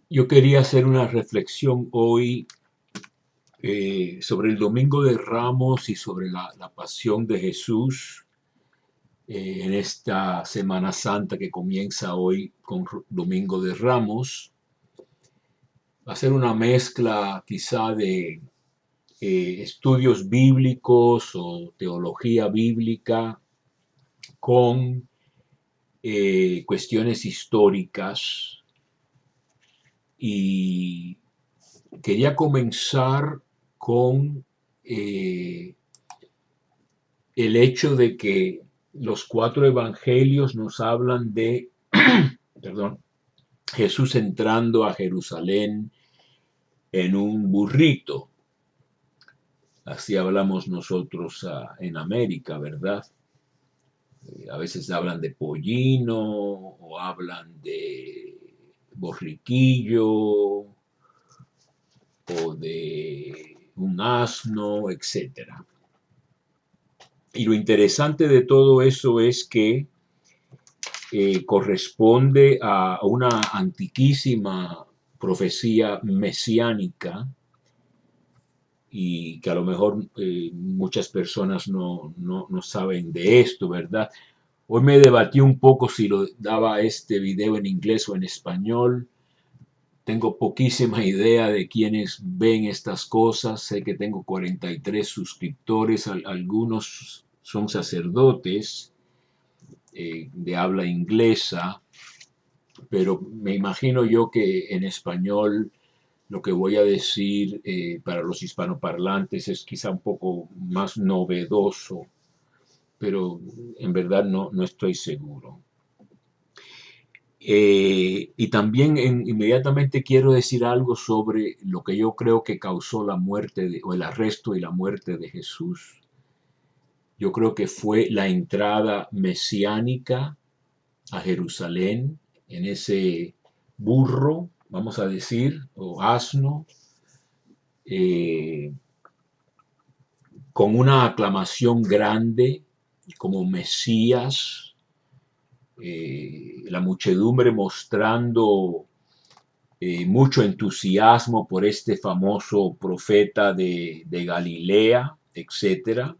Yo quería hacer una reflexión hoy sobre el Domingo de Ramos y sobre la pasión de Jesús en esta Semana Santa que comienza hoy con Domingo de Ramos. Va a ser una mezcla quizá de estudios bíblicos o teología bíblica con cuestiones históricas y quería comenzar con el hecho de que los cuatro evangelios nos hablan de, perdón, Jesús entrando a Jerusalén en un burrito. Así hablamos nosotros en América, ¿verdad? A veces hablan de pollino o hablan de borriquillo o de un asno, etcétera. Y lo interesante de todo eso es que corresponde a una antiquísima profecía mesiánica y que a lo mejor muchas personas no saben de esto, ¿verdad? Hoy me debatí un poco si lo daba este video en inglés o en español. Tengo poquísima idea de quiénes ven estas cosas. Sé que tengo 43 suscriptores, algunos son sacerdotes de habla inglesa, pero me imagino yo que en español lo que voy a decir para los hispanoparlantes es quizá un poco más novedoso, pero en verdad no estoy seguro. Y también inmediatamente quiero decir algo sobre lo que yo creo que causó la muerte o el arresto y la muerte de Jesús. Yo creo que fue la entrada mesiánica a Jerusalén en ese burro, vamos a decir, o asno, eh, con una aclamación grande como Mesías, la muchedumbre mostrando mucho entusiasmo por este famoso profeta de Galilea, etcétera,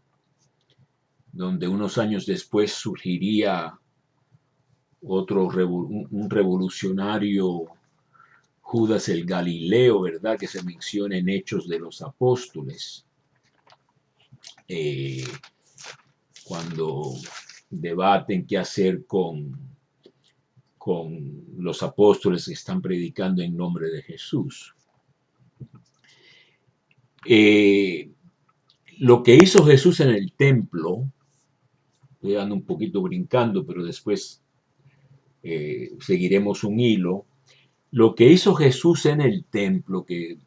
donde unos años después surgiría un revolucionario, Judas el Galileo, ¿verdad? Que se menciona en Hechos de los Apóstoles, eh, cuando debaten qué hacer con los apóstoles que están predicando en nombre de Jesús. Eh, lo que hizo Jesús en el templo, estoy dando un poquito brincando, pero después seguiremos un hilo. Lo que hizo Jesús en el templo, que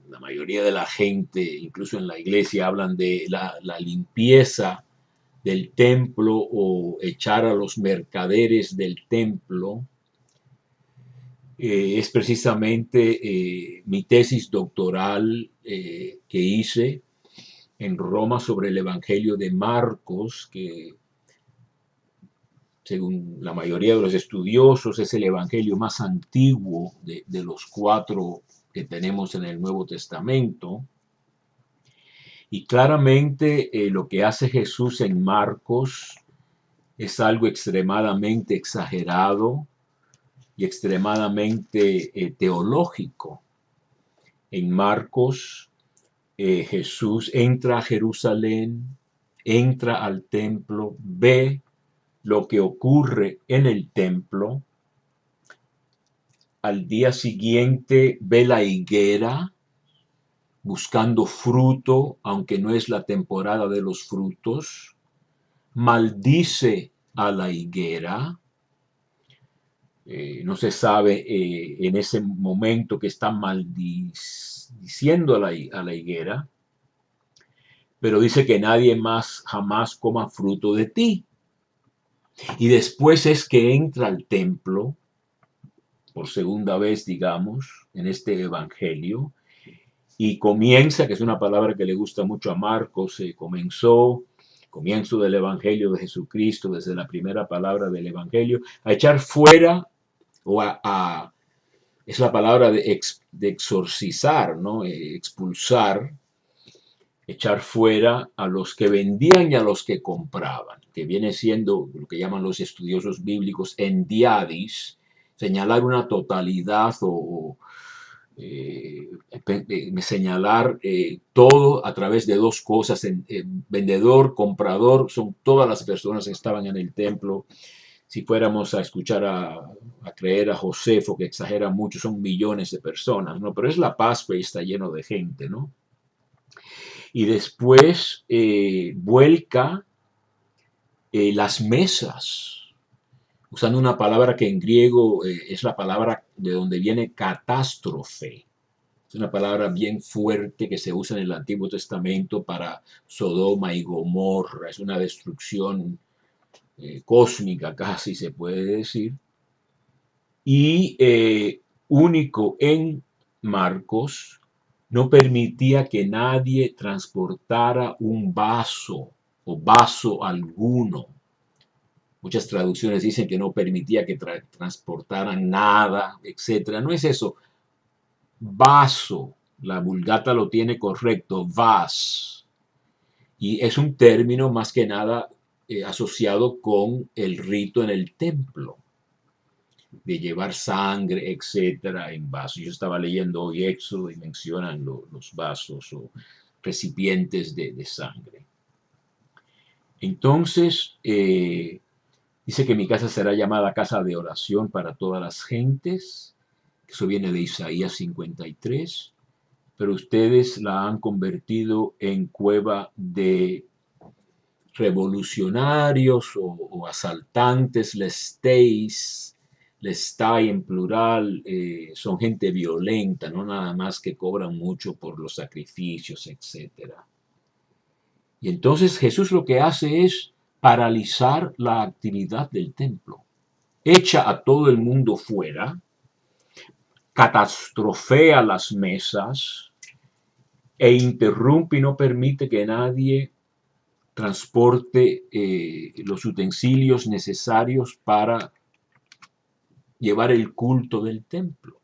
la mayoría de la gente, incluso en la iglesia, hablan de la limpieza del templo o echar a los mercaderes del templo, es precisamente mi tesis doctoral que hice en Roma sobre el Evangelio de Marcos, que según la mayoría de los estudiosos es el Evangelio más antiguo de los cuatro que tenemos en el Nuevo Testamento. Y claramente lo que hace Jesús en Marcos es algo extremadamente exagerado y extremadamente teológico. En Marcos, Jesús entra a Jerusalén, entra al templo, ve lo que ocurre en el templo. Al día siguiente ve la higuera buscando fruto, aunque no es la temporada de los frutos. Maldice a la higuera. No se sabe en ese momento que está maldiciendo a la higuera, pero dice que nadie más jamás coma fruto de ti. Y después es que entra al templo, por segunda vez, digamos, en este evangelio, y comienza, que es una palabra que le gusta mucho a Marcos, comienzo del evangelio de Jesucristo, desde la primera palabra del evangelio, a echar fuera o es la palabra de exorcizar, ¿no? Expulsar, echar fuera a los que vendían y a los que compraban, que viene siendo lo que llaman los estudiosos bíblicos endiadis, señalar una totalidad o señalar todo a través de dos cosas, vendedor, comprador, son todas las personas que estaban en el templo. Si fuéramos a escuchar a creer a Josefo, que exagera mucho, son millones de personas, ¿no? Pero es la Pascua y está lleno de gente, ¿no? Y después vuelca las mesas, usando una palabra que en griego es la palabra de donde viene catástrofe. Es una palabra bien fuerte que se usa en el Antiguo Testamento para Sodoma y Gomorra. Es una destrucción cósmica, casi se puede decir. Y único en Marcos, no permitía que nadie transportara un vaso o vaso alguno. Muchas traducciones dicen que no permitía que transportaran nada, etc. No es eso. Vaso, la Vulgata lo tiene correcto, vas. Y es un término más que nada asociado con el rito en el templo, de llevar sangre, etcétera, en vasos. Yo estaba leyendo hoy Éxodo y mencionan los vasos o recipientes de sangre. Entonces, dice que mi casa será llamada casa de oración para todas las gentes. Eso viene de Isaías 53. Pero ustedes la han convertido en cueva de revolucionarios o asaltantes, lestai en plural, son gente violenta, no nada más que cobran mucho por los sacrificios, etc. Y entonces Jesús lo que hace es paralizar la actividad del templo. Echa a todo el mundo fuera, catastrofea las mesas e interrumpe y no permite que nadie transporte los utensilios necesarios para llevar el culto del templo.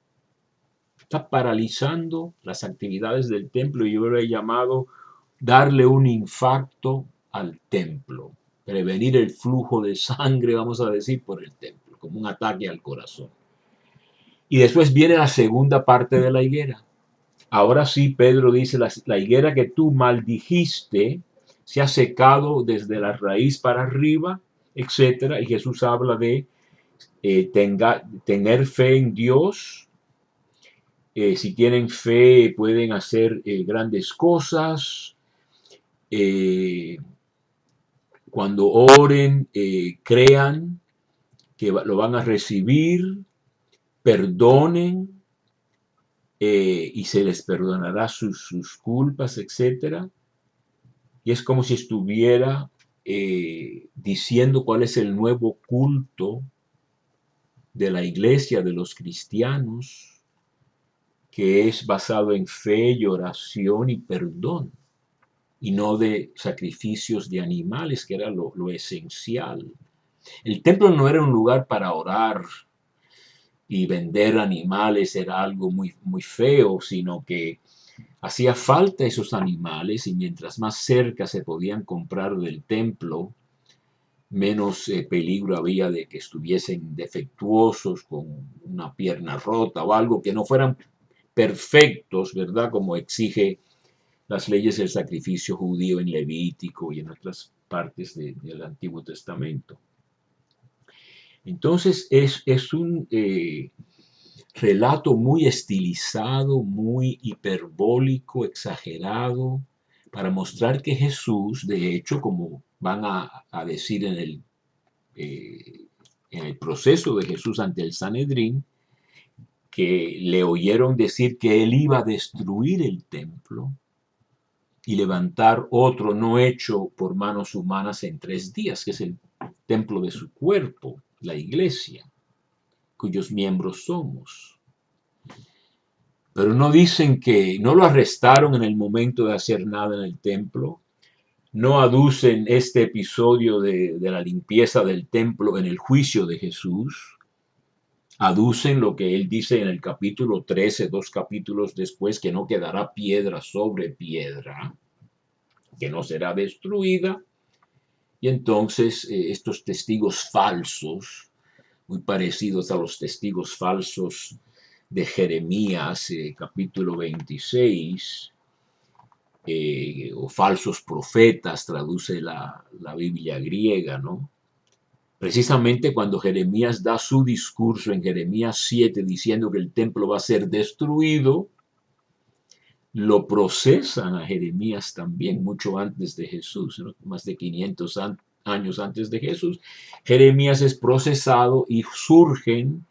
Está paralizando las actividades del templo y yo lo he llamado darle un infarto al templo, prevenir el flujo de sangre, vamos a decir, por el templo, como un ataque al corazón. Y después viene la segunda parte de la higuera. Ahora sí, Pedro dice, la higuera que tú maldijiste se ha secado desde la raíz para arriba, etcétera. Y Jesús habla de tener fe en Dios. Si tienen fe, pueden hacer grandes cosas. Cuando oren, crean que lo van a recibir, perdonen y se les perdonará sus culpas, etcétera. Y es como si estuviera diciendo cuál es el nuevo culto de la iglesia, de los cristianos, que es basado en fe y oración y perdón, y no de sacrificios de animales, que era lo esencial. El templo no era un lugar para orar y vender animales, era algo muy, muy feo, sino que hacía falta esos animales y mientras más cerca se podían comprar del templo, menos peligro había de que estuviesen defectuosos, con una pierna rota o algo, que no fueran perfectos, ¿verdad? Como exige las leyes del sacrificio judío en Levítico y en otras partes del Antiguo Testamento. Entonces es un relato muy estilizado, muy hiperbólico, exagerado, para mostrar que Jesús, de hecho, como van a decir en el proceso de Jesús ante el Sanedrín, que le oyeron decir que él iba a destruir el templo y levantar otro no hecho por manos humanas en 3 días, que es el templo de su cuerpo, la iglesia, cuyos miembros somos. Pero no dicen que no lo arrestaron en el momento de hacer nada en el templo, no aducen este episodio de la limpieza del templo en el juicio de Jesús, aducen lo que él dice en el capítulo 13, 2 capítulos después, que no quedará piedra sobre piedra, que no será destruida. Y entonces estos testigos falsos, muy parecidos a los testigos falsos de Jeremías, capítulo 26, o falsos profetas, traduce la Biblia griega, ¿no? Precisamente cuando Jeremías da su discurso en Jeremías 7 diciendo que el templo va a ser destruido, lo procesan a Jeremías también mucho antes de Jesús, ¿no? Más de 500 años antes de Jesús. Jeremías es procesado y surgen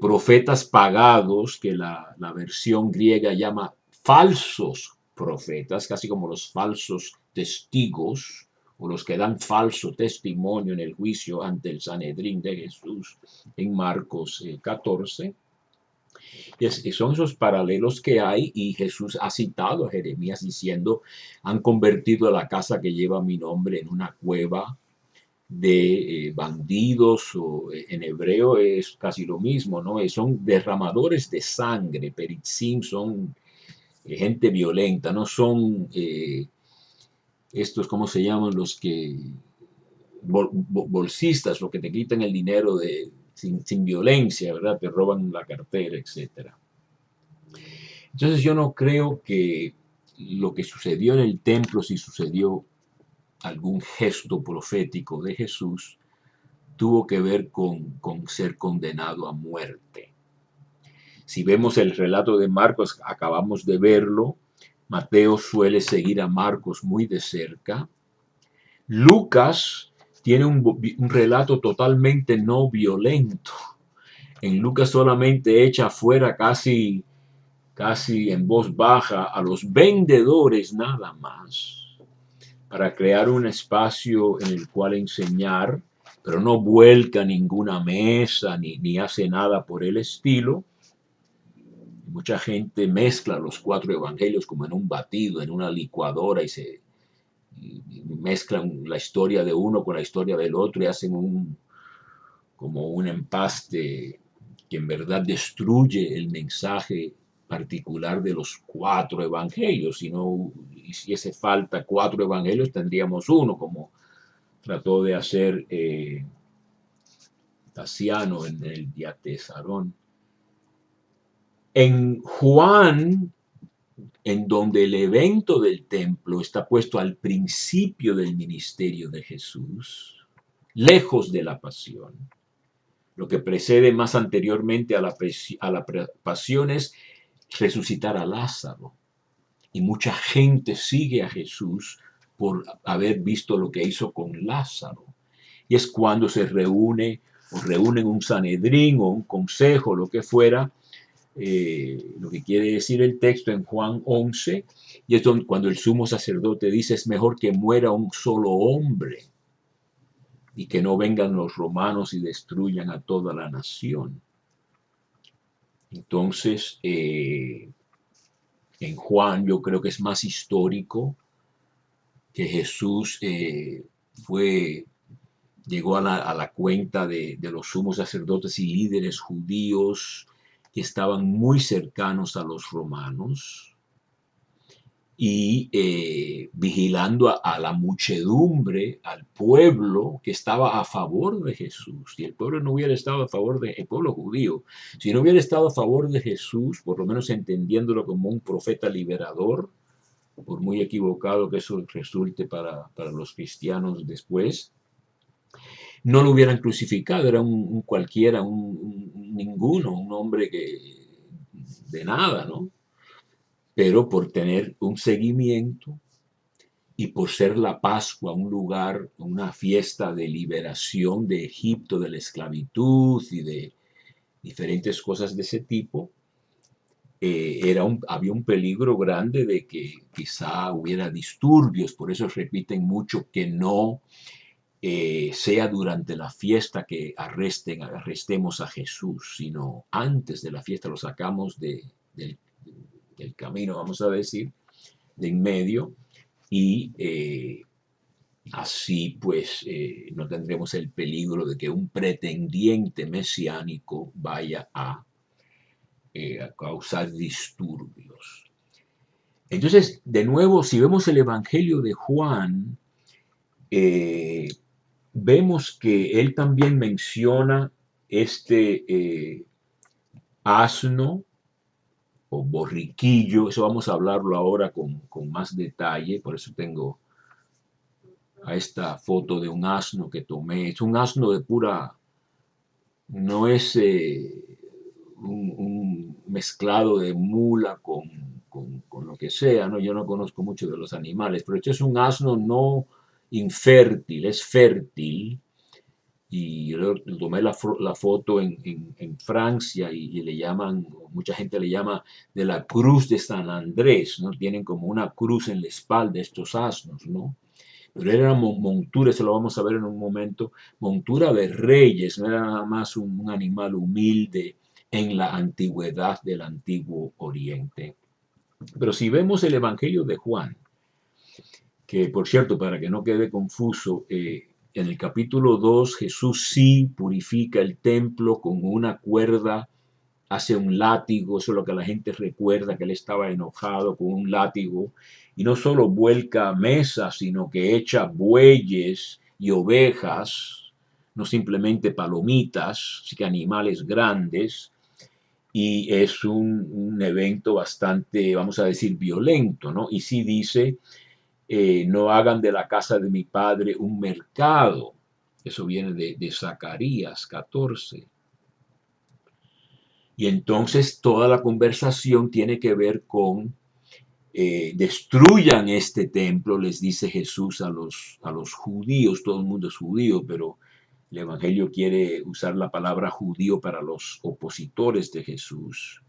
profetas pagados, que la versión griega llama falsos profetas, casi como los falsos testigos o los que dan falso testimonio en el juicio ante el Sanedrín de Jesús en Marcos 14. Y son esos paralelos que hay, y Jesús ha citado a Jeremías diciendo: han convertido la casa que lleva mi nombre en una cueva de bandidos, o en hebreo es casi lo mismo, ¿no? Son derramadores de sangre, peritzim, son gente violenta, no son estos, ¿cómo se llaman? Los que, bolsistas, los que te quitan el dinero sin violencia, ¿verdad? Te roban la cartera, etcétera. Entonces yo no creo que lo que sucedió en el templo, si sucedió algún gesto profético de Jesús, tuvo que ver con ser condenado a muerte. Si vemos el relato de Marcos, acabamos de verlo, Mateo suele seguir a Marcos muy de cerca. Lucas tiene un relato totalmente no violento. En Lucas solamente echa fuera casi en voz baja a los vendedores nada más, para crear un espacio en el cual enseñar, pero no vuelca ninguna mesa ni hace nada por el estilo. Mucha gente mezcla los 4 evangelios como en un batido, en una licuadora, y mezclan la historia de uno con la historia del otro y hacen como un empaste que en verdad destruye el mensaje particular de los 4 evangelios. Si no hiciese falta 4 evangelios, tendríamos uno, como trató de hacer Tasiano en el Diatesarón. En Juan, en donde el evento del templo está puesto al principio del ministerio de Jesús, lejos de la pasión. Lo que precede más anteriormente a la pasión es resucitar a Lázaro. Y mucha gente sigue a Jesús por haber visto lo que hizo con Lázaro. Y es cuando se reúnen un Sanedrín o un consejo, lo que fuera, lo que quiere decir el texto en Juan 11, y es cuando el sumo sacerdote dice: es mejor que muera un solo hombre y que no vengan los romanos y destruyan a toda la nación. Entonces, en Juan yo creo que es más histórico, que Jesús llegó a la cuenta de los sumos sacerdotes y líderes judíos que estaban muy cercanos a los romanos, y vigilando a la muchedumbre, al pueblo que estaba a favor de Jesús. Si el pueblo no hubiera estado a favor el pueblo judío, si no hubiera estado a favor de Jesús, por lo menos entendiéndolo como un profeta liberador, por muy equivocado que eso resulte para los cristianos después, no lo hubieran crucificado. Era un cualquiera, ninguno, un hombre de nada, ¿no? Pero por tener un seguimiento y por ser la Pascua un lugar, una fiesta de liberación de Egipto, de la esclavitud y de diferentes cosas de ese tipo, había un peligro grande de que quizá hubiera disturbios. Por eso repiten mucho que no sea durante la fiesta que arrestemos a Jesús, sino antes de la fiesta lo sacamos del camino, vamos a decir, de en medio, y Así pues, no tendremos el peligro de que un pretendiente mesiánico vaya a causar disturbios. Entonces, de nuevo, si vemos el Evangelio de Juan, eh, vemos que él también menciona este asno o borriquillo. Eso vamos a hablarlo ahora con más detalle, por eso tengo a esta foto de un asno que tomé. Es un asno de pura, no es un mezclado de mula con lo que sea, ¿no? Yo no conozco mucho de los animales, pero esto es un asno no infértil, es fértil. Y yo tomé la foto en Francia y le llaman, mucha gente le llama de la cruz de San Andrés, ¿no? Tienen como una cruz en la espalda estos asnos, ¿no? Pero era montura, eso lo vamos a ver en un momento, montura de reyes, no era nada más un animal humilde en la antigüedad del antiguo Oriente. Pero si vemos el Evangelio de Juan, que por cierto, para que no quede confuso, en el capítulo 2 Jesús sí purifica el templo con una cuerda, hace un látigo, eso es lo que la gente recuerda, que él estaba enojado con un látigo, y no solo vuelca mesas, sino que echa bueyes y ovejas, no simplemente palomitas, sino que animales grandes, y es un evento bastante, vamos a decir, violento, ¿no? Y sí dice, no hagan de la casa de mi padre un mercado. Eso viene de Zacarías 14. Y entonces toda la conversación tiene que ver con destruyan este templo, les dice Jesús a los judíos, todo el mundo es judío, pero el Evangelio quiere usar la palabra judío para los opositores de Jesús,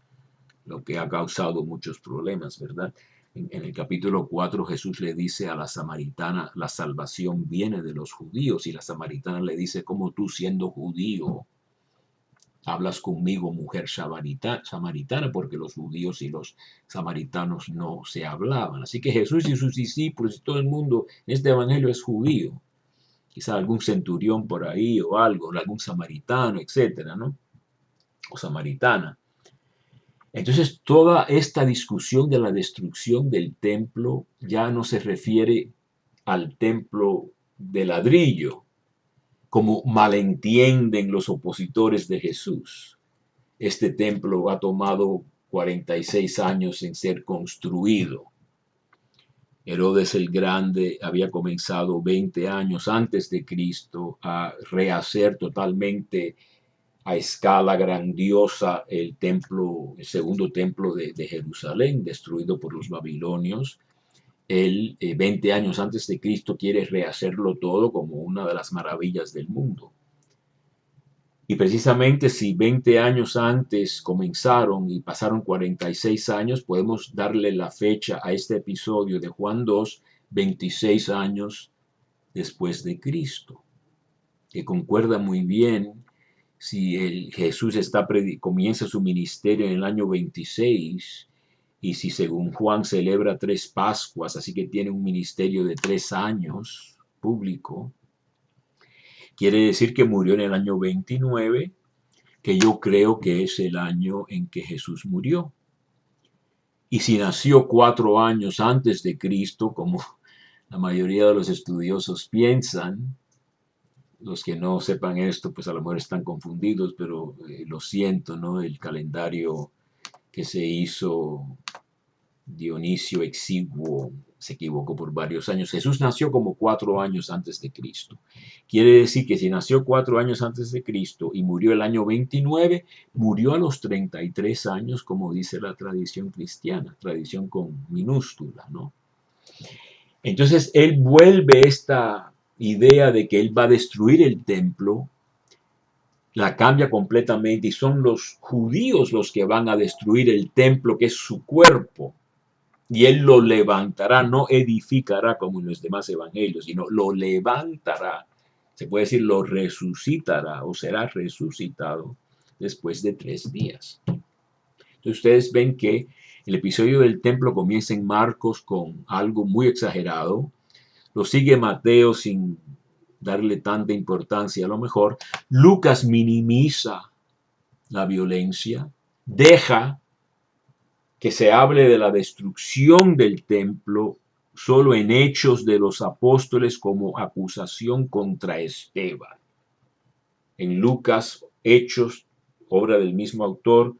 lo que ha causado muchos problemas, ¿verdad? En el capítulo 4 Jesús le dice a la samaritana, la salvación viene de los judíos, y la samaritana le dice, como tú siendo judío, hablas conmigo, mujer samaritana, porque los judíos y los samaritanos no se hablaban. Así que Jesús y sus discípulos y todo el mundo en este evangelio es judío. Quizá algún centurión por ahí o algo, algún samaritano, etcétera, ¿no? O samaritana. Entonces, toda esta discusión de la destrucción del templo ya no se refiere al templo de ladrillo, como malentienden los opositores de Jesús. Este templo ha tomado 46 años en ser construido. Herodes el Grande había comenzado 20 años antes de Cristo a rehacer totalmente a escala grandiosa el templo, el segundo templo de Jerusalén, destruido por los babilonios. Él, 20 años antes de Cristo, quiere rehacerlo todo como una de las maravillas del mundo. Y precisamente si 20 años antes comenzaron y pasaron 46 años, podemos darle la fecha a este episodio de Juan 2, 26 años después de Cristo, que concuerda muy bien si Jesús comienza su ministerio en el año 26 y si según Juan celebra 3 Pascuas, así que tiene un ministerio de 3 años público, quiere decir que murió en el año 29, que yo creo que es el año en que Jesús murió. Y si nació 4 años antes de Cristo, como la mayoría de los estudiosos piensan, los que no sepan esto, pues a lo mejor están confundidos, pero lo siento, ¿no? El calendario que se hizo Dionisio Exiguo se equivocó por varios años. Jesús nació como 4 años antes de Cristo. Quiere decir que si nació 4 años antes de Cristo y murió el año 29, murió a los 33 años, como dice la tradición cristiana, tradición con minúscula, ¿no? Entonces él vuelve esta idea de que él va a destruir el templo, la cambia completamente y son los judíos los que van a destruir el templo, que es su cuerpo. Y él lo levantará, no edificará como en los demás evangelios, sino lo levantará. Se puede decir lo resucitará o será resucitado después de 3 días. Entonces ustedes ven que el episodio del templo comienza en Marcos con algo muy exagerado, lo sigue Mateo sin darle tanta importancia a lo mejor. Lucas minimiza la violencia, deja que se hable de la destrucción del templo solo en Hechos de los Apóstoles como acusación contra Esteban. En Lucas, Hechos, obra del mismo autor,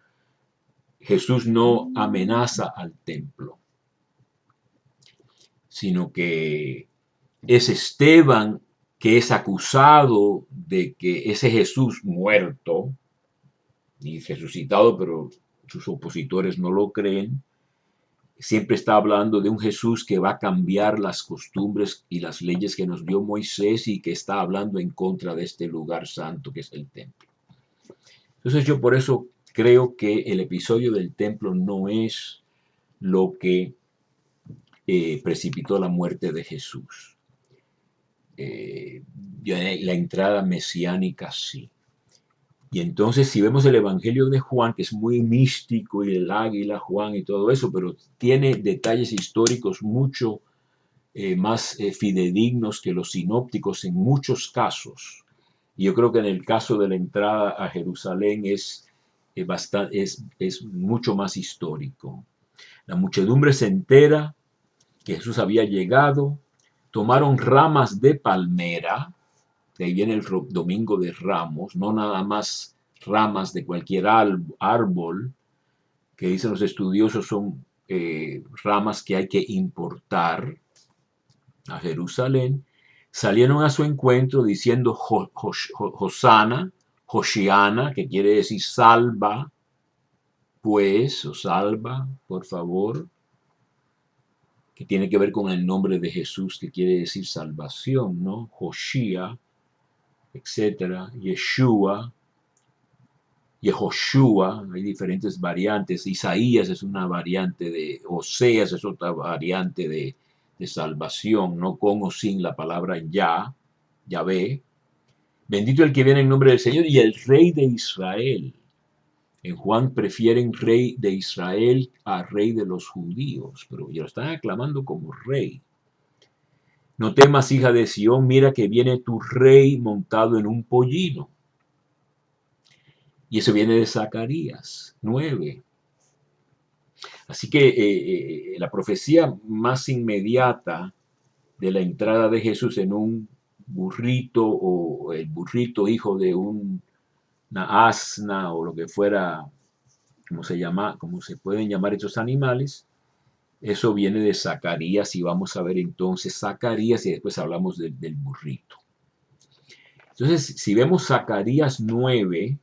Jesús no amenaza al templo, sino que es Esteban que es acusado de que ese Jesús muerto y resucitado, pero sus opositores no lo creen, siempre está hablando de un Jesús que va a cambiar las costumbres y las leyes que nos dio Moisés y que está hablando en contra de este lugar santo que es el templo. Entonces yo por eso creo que el episodio del templo no es lo que precipitó la muerte de Jesús. La entrada mesiánica sí. Y entonces si vemos el Evangelio de Juan, que es muy místico, y el águila, Juan y todo eso, pero tiene detalles históricos mucho más fidedignos que los sinópticos en muchos casos. Y yo creo que en el caso de la entrada a Jerusalén es mucho más histórico. La muchedumbre se entera que Jesús había llegado, tomaron ramas de palmera, de ahí viene el domingo de Ramos, no nada más ramas de cualquier árbol, que dicen los estudiosos son ramas que hay que importar a Jerusalén, salieron a su encuentro diciendo Hosana, Hoshiana, que quiere decir salva, pues, o salva, por favor, que tiene que ver con el nombre de Jesús, que quiere decir salvación, ¿no? Hoshia, etcétera, Yeshua, Yehoshua, hay diferentes variantes. Isaías es una variante de, Oseas es otra variante de salvación, no con o sin la palabra Yahvé. Bendito el que viene en nombre del Señor y el Rey de Israel. En Juan prefieren Rey de Israel a Rey de los judíos, pero ya lo están aclamando como Rey. No temas, hija de Sión, mira que viene tu Rey montado en un pollino. Y eso viene de Zacarías 9. Así que la profecía más inmediata de la entrada de Jesús en un burrito o el burrito hijo de una asna o lo que fuera, como se pueden llamar estos animales, eso viene de Zacarías y vamos a ver entonces Zacarías y después hablamos del burrito. Entonces, si vemos Zacarías 9,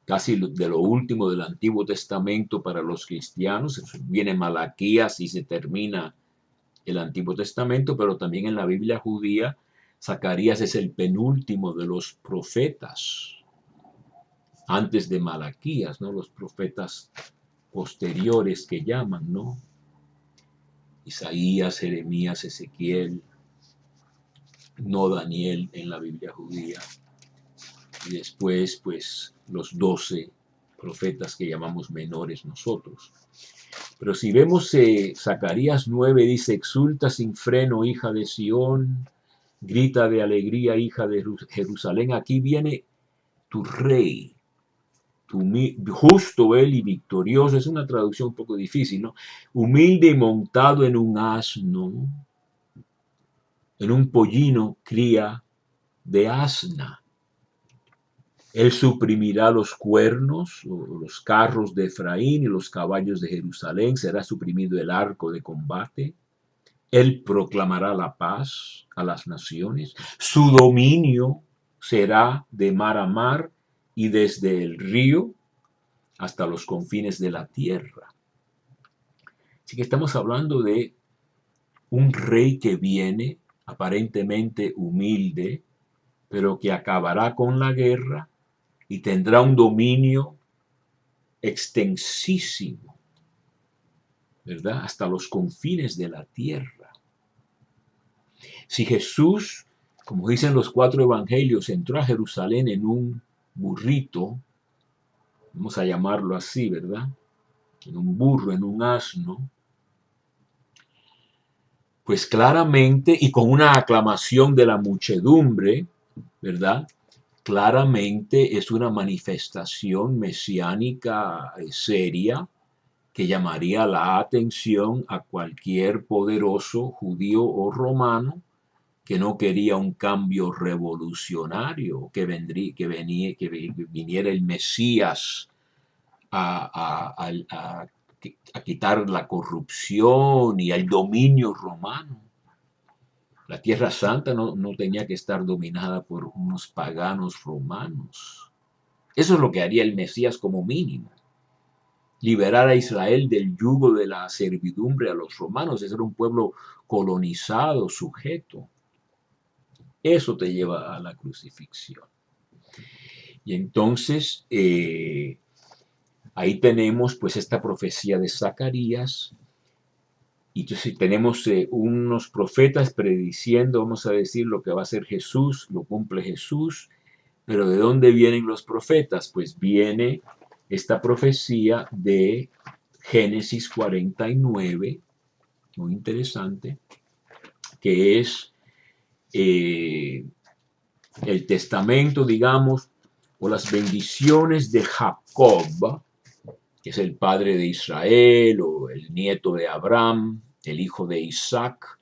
casi de lo último del Antiguo Testamento para los cristianos, viene Malaquías y se termina el Antiguo Testamento, pero también en la Biblia judía, Zacarías es el penúltimo de los profetas, antes de Malaquías, ¿no? Los profetas posteriores que llaman, ¿no? Isaías, Jeremías, Ezequiel, no Daniel en la Biblia judía. Y después, pues, los 12 profetas que llamamos menores nosotros. Pero si vemos Zacarías 9, dice, exulta sin freno, hija de Sión, grita de alegría, hija de Jerusalén. Aquí viene tu rey, justo él y victorioso. Es una traducción un poco difícil, ¿no? Humilde y montado en un asno, en un pollino cría de asna. Él suprimirá los cuernos, los carros de Efraín y los caballos de Jerusalén. Será suprimido el arco de combate. Él proclamará la paz a las naciones. Su dominio será de mar a mar y desde el río hasta los confines de la tierra. Así que estamos hablando de un rey que viene aparentemente humilde, pero que acabará con la guerra y tendrá un dominio extensísimo, ¿verdad? Hasta los confines de la tierra. Si Jesús, como dicen los 4 evangelios, entró a Jerusalén en un burrito, vamos a llamarlo así, ¿verdad? En un burro, en un asno, pues claramente, y con una aclamación de la muchedumbre, ¿verdad? Claramente es una manifestación mesiánica seria que llamaría la atención a cualquier poderoso judío o romano que no quería un cambio revolucionario, que viniera el Mesías a quitar la corrupción y el dominio romano. La Tierra Santa no tenía que estar dominada por unos paganos romanos. Eso es lo que haría el Mesías como mínimo. Liberar a Israel del yugo de la servidumbre a los romanos. Ese era un pueblo colonizado, sujeto. Eso te lleva a la crucifixión. Y entonces ahí tenemos pues esta profecía de Zacarías. Y entonces tenemos unos profetas prediciendo, vamos a decir, lo que va a ser Jesús, lo cumple Jesús. Pero ¿de dónde vienen los profetas? Pues viene esta profecía de Génesis 49, muy interesante, que es el testamento, digamos, o las bendiciones de Jacob, que es el padre de Israel, o el nieto de Abraham, el hijo de Isaac,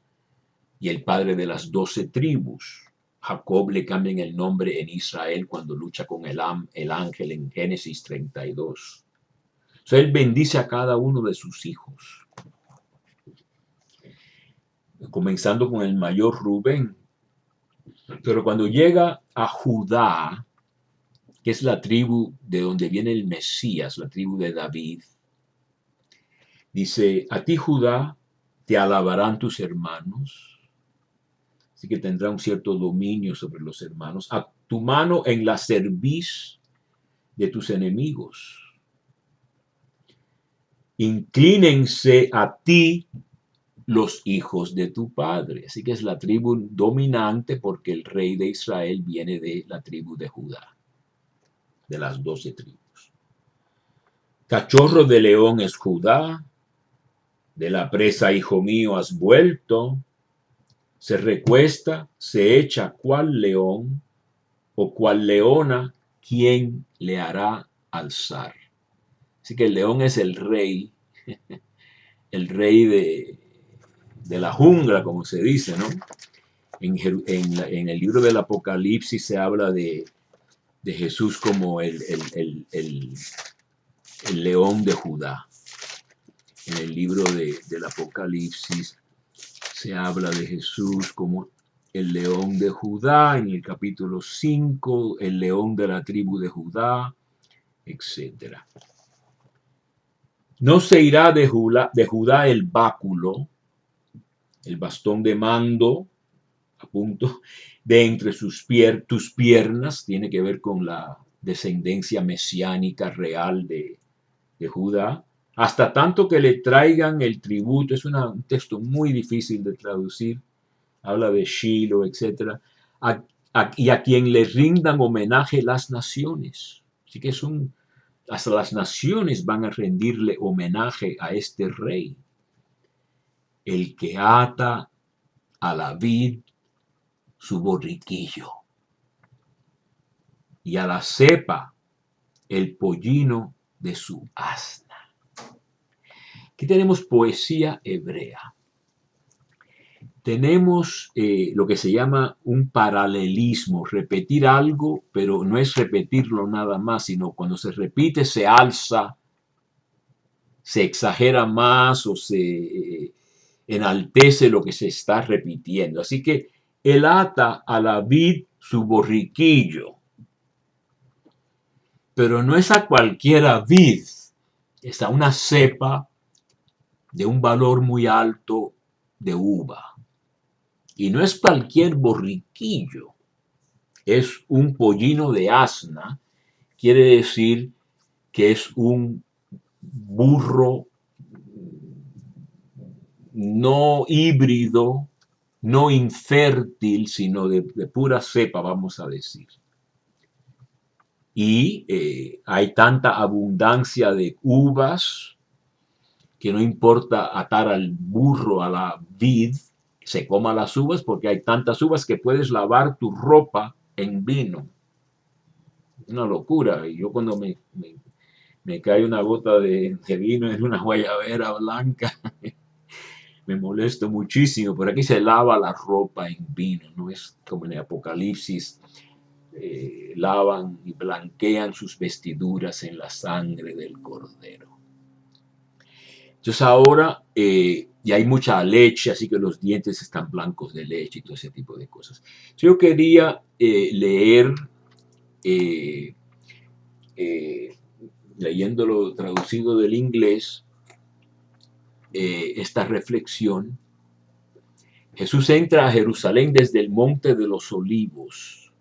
y el padre de las 12 tribus. Jacob le cambian el nombre en Israel cuando lucha con el ángel en Génesis 32. O sea, él bendice a cada uno de sus hijos. Comenzando con el mayor Rubén. Pero cuando llega a Judá, que es la tribu de donde viene el Mesías, la tribu de David, dice, a ti Judá te alabarán tus hermanos. Así que tendrá un cierto dominio sobre los hermanos. A tu mano en la cerviz de tus enemigos. Inclínense a ti los hijos de tu padre. Así que es la tribu dominante porque el rey de Israel viene de la tribu de Judá, de las 12 tribus. Cachorro de león es Judá, de la presa, hijo mío, has vuelto. Se recuesta, se echa cual león, o cual leona, ¿quién le hará alzar? Así que el león es el rey de la jungla, como se dice, ¿no? En el libro del Apocalipsis se habla de Jesús como el león de Judá. En el libro del Apocalipsis se habla de Jesús como el león de Judá, en el capítulo 5, el león de la tribu de Judá, etc. No se irá de Judá el báculo, el bastón de mando, a punto, de entre tus piernas, tiene que ver con la descendencia mesiánica real de Judá, hasta tanto que le traigan el tributo. Es un texto muy difícil de traducir, habla de Shiloh, etc. Y a quien le rindan homenaje las naciones. Así que hasta las naciones van a rendirle homenaje a este rey. El que ata a la vid su borriquillo y a la cepa el pollino de su asna. Aquí tenemos poesía hebrea. Tenemos lo que se llama un paralelismo, repetir algo, pero no es repetirlo nada más, sino cuando se repite se alza, se exagera más o se enaltece lo que se está repitiendo. Así que él ata a la vid su borriquillo, pero no es a cualquiera vid, es a una cepa de un valor muy alto de uva. Y no es cualquier borriquillo, es un pollino de asna, quiere decir que es un burro no híbrido, no infértil, sino de pura cepa, vamos a decir. Y hay tanta abundancia de uvas que no importa atar al burro a la vid, se coma las uvas porque hay tantas uvas que puedes lavar tu ropa en vino. Una locura. Y yo cuando me cae una gota de vino en una guayabera blanca, me molesto muchísimo. Pero aquí se lava la ropa en vino, no es como en el Apocalipsis. Lavan y blanquean sus vestiduras en la sangre del Cordero. Entonces ahora y hay mucha leche, así que los dientes están blancos de leche y todo ese tipo de cosas. Yo quería leer, eh, eh, leyéndolo traducido del inglés, esta reflexión. Jesús entra a Jerusalén desde el Monte de los Olivos,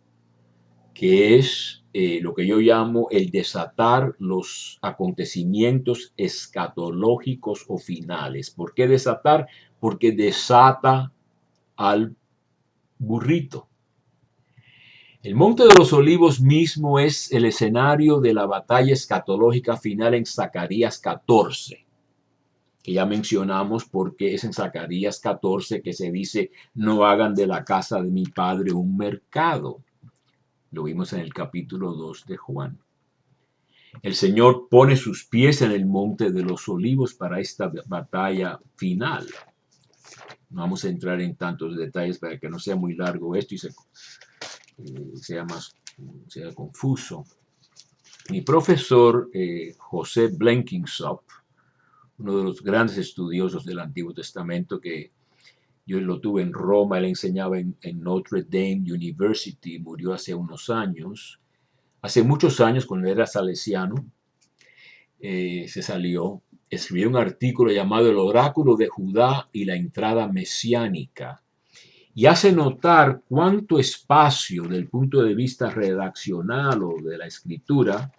que es lo que yo llamo el desatar los acontecimientos escatológicos o finales. ¿Por qué desatar? Porque desata al burrito. El Monte de los Olivos mismo es el escenario de la batalla escatológica final en Zacarías 14, que ya mencionamos porque es en Zacarías 14 que se dice: no hagan de la casa de mi padre un mercado. Lo vimos en el capítulo 2 de Juan. El Señor pone sus pies en el Monte de los Olivos para esta batalla final. No vamos a entrar en tantos detalles para que no sea muy largo esto y sea confuso. Mi profesor, José Blenkinsop, uno de los grandes estudiosos del Antiguo Testamento, que yo lo tuve en Roma, él enseñaba en Notre Dame University, murió hace unos años. Hace muchos años, cuando era salesiano, se salió, escribió un artículo llamado El oráculo de Judá y la entrada mesiánica, y hace notar cuánto espacio del punto de vista redaccional o de la escritura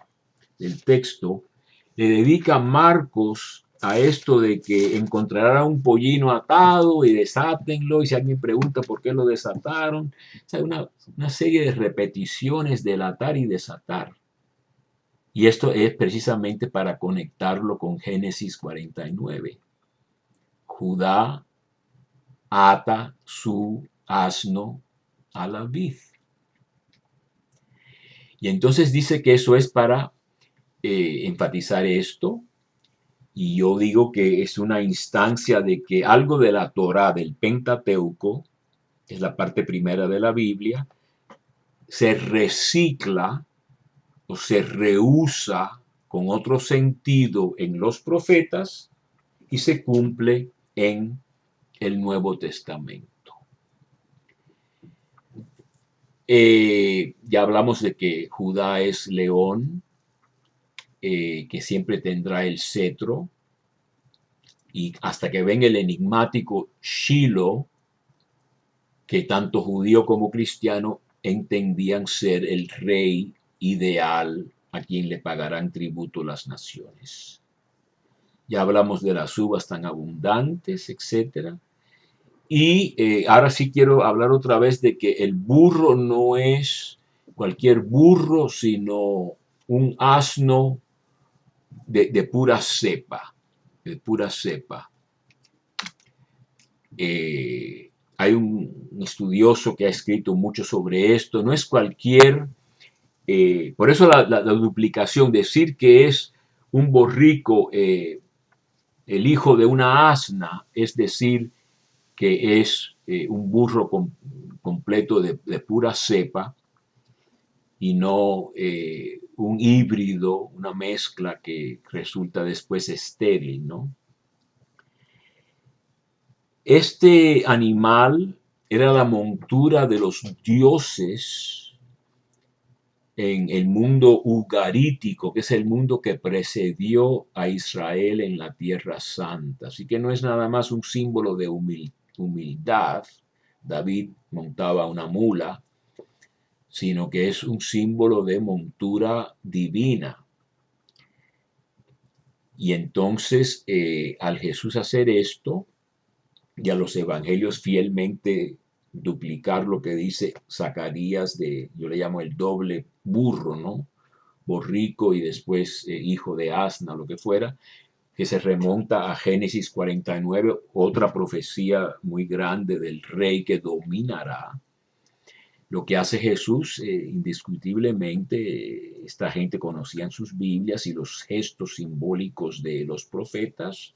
del texto le dedica Marcos a esto de que encontrará un pollino atado y desátenlo, y si alguien pregunta por qué lo desataron, o sea, una serie de repeticiones del atar y desatar. Y esto es precisamente para conectarlo con Génesis 49. Judá ata su asno a la vid. Y entonces dice que eso es para enfatizar esto. Y yo digo que es una instancia de que algo de la Torá, del Pentateuco, que es la parte primera de la Biblia, se recicla o se reusa con otro sentido en los profetas y se cumple en el Nuevo Testamento. Ya hablamos de que Judá es león, que siempre tendrá el cetro, y hasta que venga el enigmático Shiloh, que tanto judío como cristiano entendían ser el rey ideal a quien le pagarán tributo las naciones. Ya hablamos de las uvas tan abundantes, etc. Y ahora sí quiero hablar otra vez de que el burro no es cualquier burro, sino un asno de pura cepa, de pura cepa. Hay un estudioso que ha escrito mucho sobre esto. No es cualquier, por eso la duplicación, decir que es un borrico, el hijo de una asna, es decir que es un burro completo de pura cepa y no un híbrido, una mezcla que resulta después estéril, ¿no? Este animal era la montura de los dioses en el mundo ugarítico, que es el mundo que precedió a Israel en la Tierra Santa. Así que no es nada más un símbolo de humildad. David montaba una mula, sino que es un símbolo de montura divina. Y entonces, al Jesús hacer esto, y a los evangelios fielmente duplicar lo que dice Zacarías yo le llamo el doble burro, ¿no? Borrico y después hijo de asna, lo que fuera, que se remonta a Génesis 49, otra profecía muy grande del rey que dominará. Lo que hace Jesús, indiscutiblemente, esta gente conocía en sus Biblias y los gestos simbólicos de los profetas,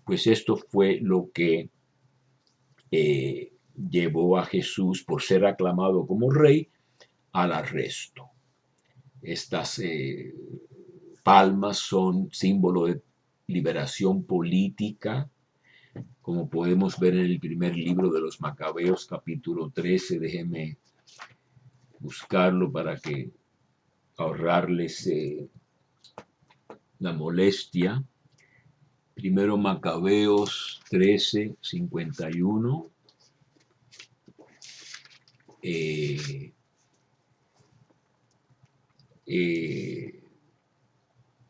pues esto fue lo que llevó a Jesús, por ser aclamado como rey, al arresto. Estas palmas son símbolo de liberación política, como podemos ver en el primer libro de los Macabeos, capítulo 13. Déjenme buscarlo para que ahorrarles la molestia. Primero Macabeos 13, 51.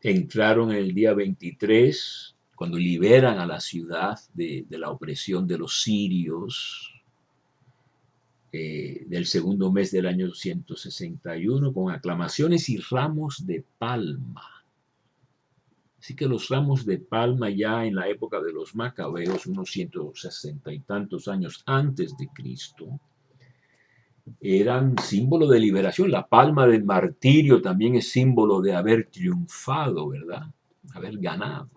Entraron el día 23, cuando liberan a la ciudad de la opresión de los sirios, del segundo mes del año 161, con aclamaciones y ramos de palma. Así que los ramos de palma ya en la época de los Macabeos, unos 160 y tantos años antes de Cristo, eran símbolo de liberación. La palma del martirio también es símbolo de haber triunfado, ¿verdad? Haber ganado.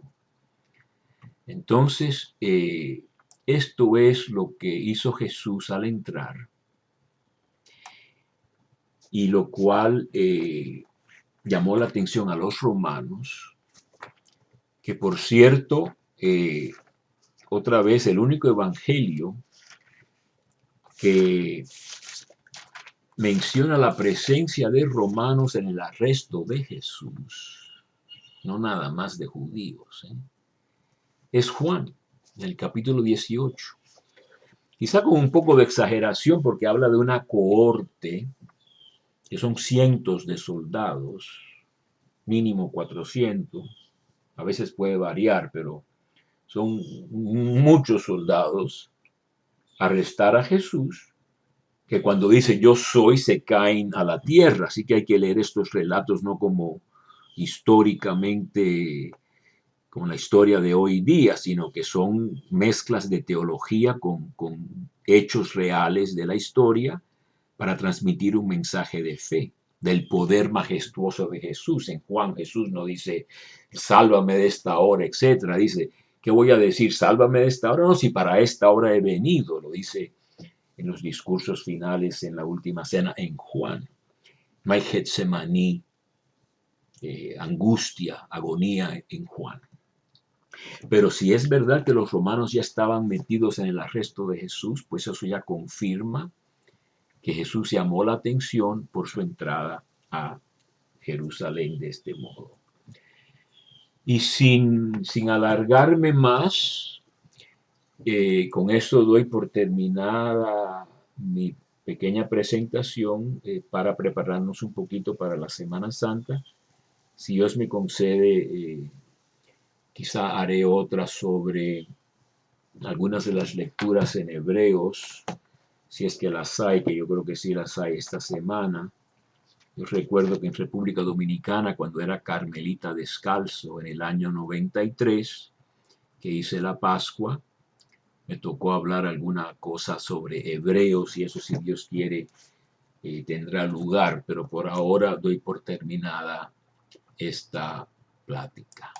Entonces, esto es lo que hizo Jesús al entrar, y lo cual llamó la atención a los romanos, que por cierto, otra vez el único evangelio que menciona la presencia de romanos en el arresto de Jesús, no nada más de judíos, es Juan, en el capítulo 18. Quizá con un poco de exageración, porque habla de una cohorte que son cientos de soldados, mínimo 400, a veces puede variar, pero son muchos soldados, arrestar a Jesús, que cuando dice yo soy, se caen a la tierra. Así que hay que leer estos relatos no como históricamente, como la historia de hoy día, sino que son mezclas de teología con hechos reales de la historia para transmitir un mensaje de fe, del poder majestuoso de Jesús. En Juan, Jesús no dice, sálvame de esta hora, etcétera. Dice, ¿qué voy a decir? Sálvame de esta hora. No, si para esta hora he venido, lo dice en los discursos finales en la última cena en Juan. No hay Getsemaní, angustia, agonía en Juan. Pero si es verdad que los romanos ya estaban metidos en el arresto de Jesús, pues eso ya confirma que Jesús llamó la atención por su entrada a Jerusalén de este modo. Y sin alargarme más, con esto doy por terminada mi pequeña presentación para prepararnos un poquito para la Semana Santa. Si Dios me concede, quizá haré otra sobre algunas de las lecturas en Hebreos, si es que las hay, que yo creo que sí las hay esta semana. Yo recuerdo que en República Dominicana, cuando era carmelita descalzo en el año 93, que hice la Pascua, me tocó hablar alguna cosa sobre Hebreos, y eso, si Dios quiere, tendrá lugar, pero por ahora doy por terminada esta plática.